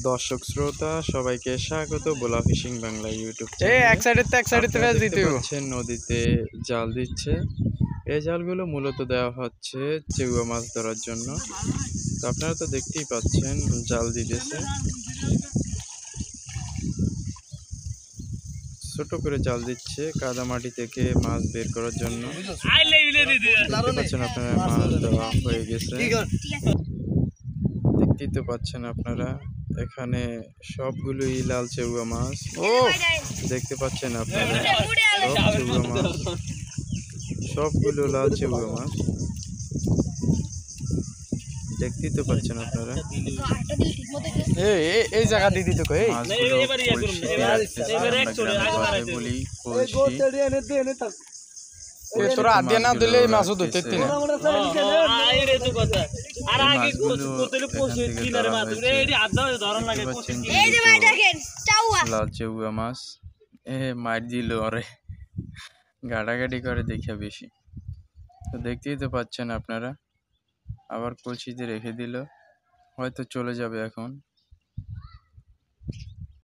দর্শক শ্রোতা সবাইকে স্বাগত ভোলা ফিশিং বাংলা ইউটিউব এক সাইডে দেখতে পাচ্ছেন নদীতে জাল দিচ্ছে। এই জালগুলো মূলত দেওয়া হচ্ছে চেউয়া মাছ ধরার জন্য। তো আপনারা তো দেখতেই পাচ্ছেন জাল দিতেছে, ছোট করে জাল দিচ্ছে কাদা মাটি থেকে মাছ বের করার জন্য। দেখতে পাচ্ছেন আপনারা মাছ দেওয়া হয়ে গেছে, দেখতেই তো পাচ্ছেন আপনারা এখানে সবগুলোই লাল চেউয়া মাছ। দেখতে পাচ্ছেন আপনারা সব চেউয়া মাছ, সবগুলো লাল চেউয়া মাছ দেখতেই তো পাচ্ছেন আপনারা। এই জায়গা দিদি তো কই মাছগুলো বলি কলসি তোরা আদিয়া না দিলে এই মাছও ধরতে না। লাল চেউয়া মাছ মার দিল আরে গাড়াগাড়ি করে দেখে বেশি। তো দেখতেই তো পাচ্ছেন আপনারা, আবার কলসিতে রেখে দিল, হয়তো চলে যাবে এখন।